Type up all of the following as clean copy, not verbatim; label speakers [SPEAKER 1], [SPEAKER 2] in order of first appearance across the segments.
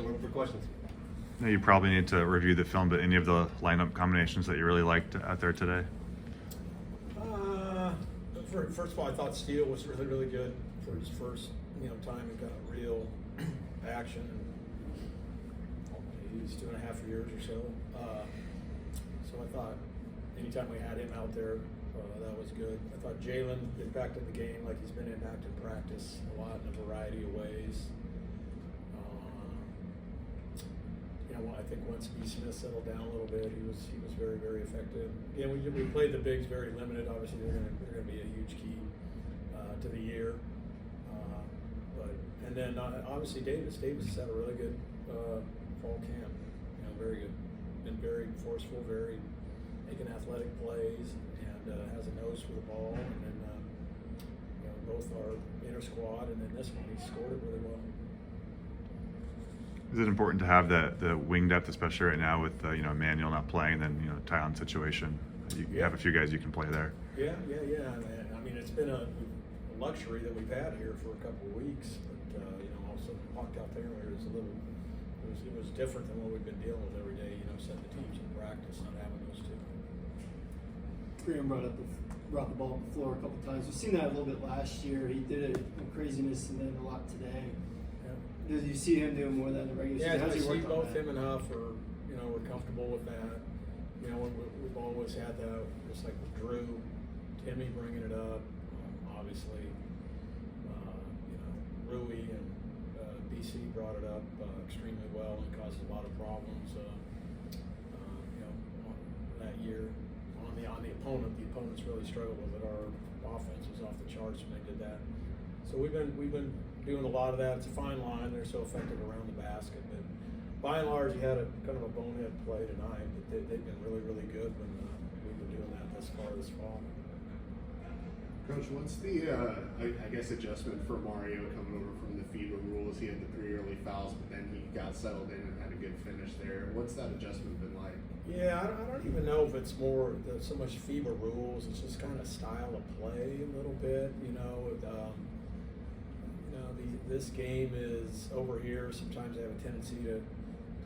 [SPEAKER 1] right, we're open for questions.
[SPEAKER 2] Now you probably need to review the film, but any of the lineup combinations that you really liked out there today?
[SPEAKER 3] First of all, I thought Steele was really, really good for his first, time he got real action. He's 2.5 years or so. So I thought anytime we had him out there, that was good. I thought Jalen impacted the game like he's been impacted practice a lot in a variety of ways. I think once B. Smith settled down a little bit, he was very, very effective. Again, we played the bigs very limited. Obviously, they're going to be a huge key to the year. And then obviously Davis has had a really good fall camp. Very good, been very forceful, very making athletic plays, and has a nose for the ball. And then both our inner squad, and then this one he scored it really well.
[SPEAKER 2] Is it important to have the wing depth, especially right now with Emmanuel not playing, and then Tyon's situation? You have a few guys you can play there.
[SPEAKER 3] Yeah. I mean, it's been a luxury that we've had here for a couple of weeks, but also walked out there where it was different than what we've been dealing with every day. Setting the teams in practice, not having those two.
[SPEAKER 4] Graham brought the ball up the floor a couple times. We've seen that a little bit last year. He did it in craziness and then a lot today. Did you see him doing more of that in the regular season?
[SPEAKER 3] Yeah, I see both him and Huff are, we're comfortable with that. We've always had that, just like with Drew, Timmy bringing it up, obviously, Rui and BC brought it up extremely well and caused a lot of problems, that year on the opponent. The opponents really struggled with it. Our offense was off the charts when they did that. So we've been doing a lot of that. It's a fine line. They're so effective around the basket. But by and large, you had a kind of a bonehead play tonight. But they've been really, really good when we've been doing that this fall.
[SPEAKER 5] Coach, what's the, I guess, adjustment for Mario coming over from the FIBA rules? He had the 3 early fouls, but then he got settled in and had a good finish there. What's that adjustment been like?
[SPEAKER 3] Yeah, I don't even know if it's more so much FIBA rules. It's just kind of style of play a little bit, this game is over here. Sometimes they have a tendency to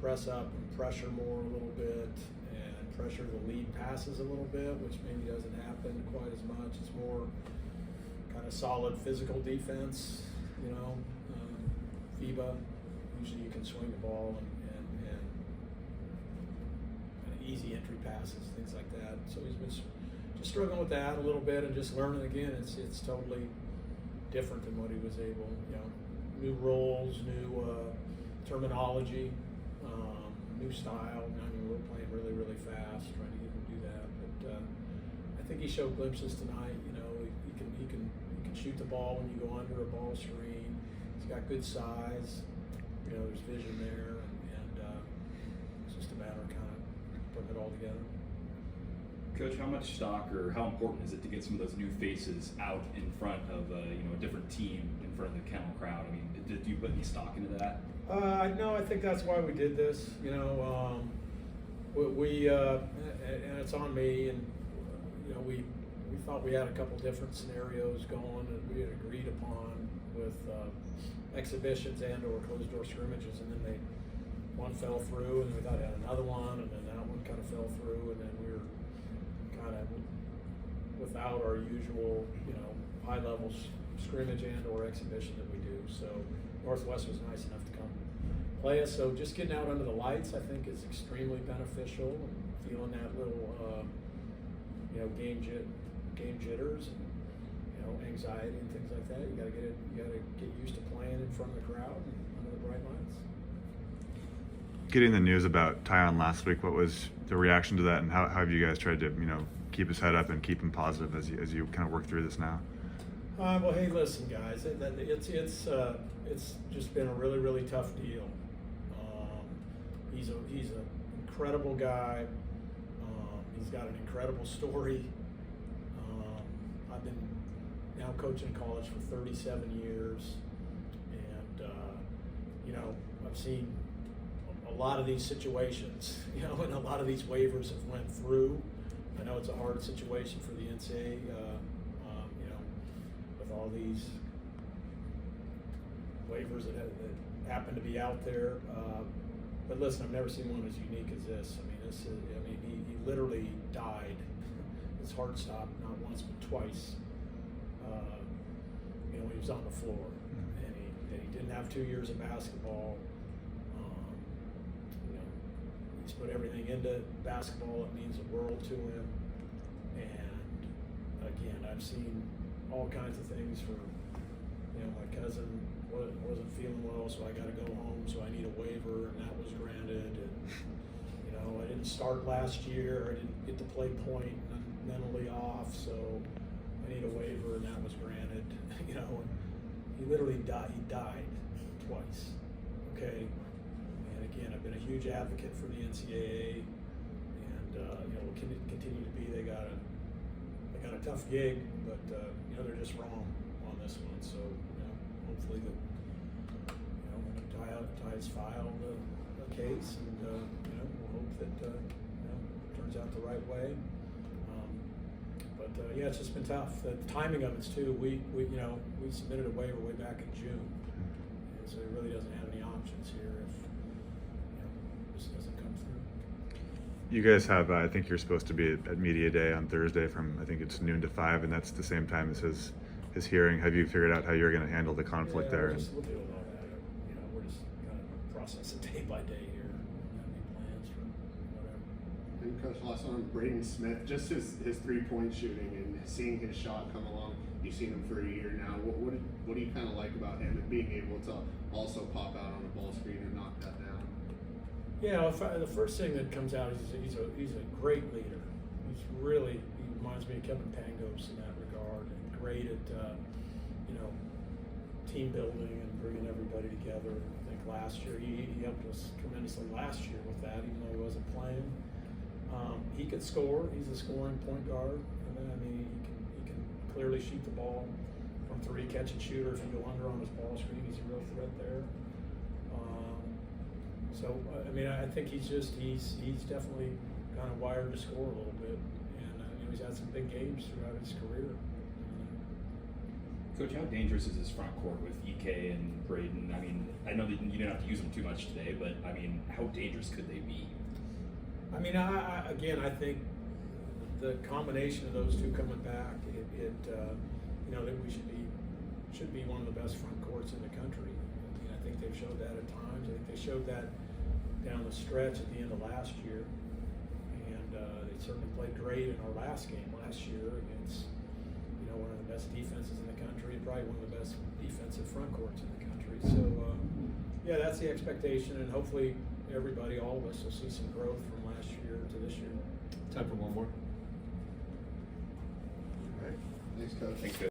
[SPEAKER 3] press up and pressure more a little bit and pressure the lead passes a little bit, which maybe doesn't happen quite as much. It's more kind of solid physical defense, FIBA. Usually you can swing the ball and kind of easy entry passes, things like that. So he's been just struggling with that a little bit and just learning again. It's totally different than what he was able, new roles, new terminology, new style. I mean, we're playing really, really fast, trying to get him to do that. But I think he showed glimpses tonight. He can shoot the ball when you go under a ball screen. He's got good size. There's vision there, and it's just a matter of kind of putting it all together.
[SPEAKER 6] Coach, how much stock or how important is it to get some of those new faces out in front of a different team, in front of the Kennel crowd? I mean, did you put any stock into that?
[SPEAKER 3] No, I think that's why we did this. We and it's on me, and we thought we had a couple different scenarios going that we had agreed upon with exhibitions and/or closed door scrimmages, and then one fell through, and we thought we had another one, and then that one kind of fell through, and then we were kind of without our usual, high level scrimmage and/or exhibition that we do. So Northwest was nice enough to come play us. So just getting out under the lights, I think, is extremely beneficial, and feeling that little, game jitters and anxiety and things like that. You got to get used to playing in front of the crowd and under the bright lights.
[SPEAKER 2] Getting the news about Tyon last week, what was the reaction to that, and how have you guys tried to keep his head up and keep him positive as you kind of work through this now?
[SPEAKER 3] Well, hey, listen, guys, it's just been a really, really tough deal. He's an incredible guy. He's got an incredible story. I've been now coaching college for 37 years, and I've seen a lot of these situations, and a lot of these waivers have went through. I know it's a hard situation for the NCAA, with all these waivers that happen to be out there. But listen, I've never seen one as unique as this. I mean, he literally died. His heart stopped not once but twice. When he was on the floor, and he didn't have 2 years of basketball. He's put everything into basketball. It means the world to him. And again, I've seen all kinds of things for, my cousin wasn't feeling well, so I got to go home, so I need a waiver, and that was granted. And, I didn't start last year. I didn't get to play point, and I'm mentally off, so I need a waiver, and that was granted. And he literally died. He died twice. Okay. And again, I've been a huge advocate for the NCAA, and will continue to be. They got a tough gig, but they're just wrong on this one. So hopefully Ty's filed a case, and we'll hope that it turns out the right way. But it's just been tough. The timing of it's too. We submitted a waiver way back in June, and so he really doesn't have any options here if this doesn't come through.
[SPEAKER 2] You guys have, I think you're supposed to be at Media Day on Thursday from, I think it's noon to 5, and that's the same time as his hearing. Have you figured out how you're going to handle the conflict there?
[SPEAKER 3] We'll deal with all that. We're just kind of process it day by day here. We don't have any plans for whatever.
[SPEAKER 5] And Coach, last one, Braden Smith, just his 3-point shooting and seeing his shot come along. You've seen him for a year now. What do you kind of like about him and being able to also pop out on the ball screen and knock that down?
[SPEAKER 3] Yeah, the first thing that comes out is he's a great leader. He reminds me of Kevin Pangos in that regard, and great at team building and bringing everybody together. I think last year he helped us tremendously last year with that, even though he wasn't playing. He could score. He's a scoring point guard. He can clearly shoot the ball from 3, catch and shooter. If you go under on his ball screen, he's a real threat there. I think he's definitely kind of wired to score a little bit, and he's had some big games throughout his career.
[SPEAKER 6] Coach, how dangerous is this front court with EK and Braden? I know that you didn't have to use them too much today, but how dangerous could they be?
[SPEAKER 3] I think the combination of those two coming back, that we should be one of the best front courts in the country. I think they've showed that at times. I think they showed that down the stretch at the end of last year, and they certainly played great in our last game last year against one of the best defenses in the country, and probably one of the best defensive front courts in the country. So that's the expectation, and hopefully everybody, all of us, will see some growth from last year to this year.
[SPEAKER 1] Time for one more.
[SPEAKER 5] All right. Thanks, Coach.
[SPEAKER 6] Thanks, Coach.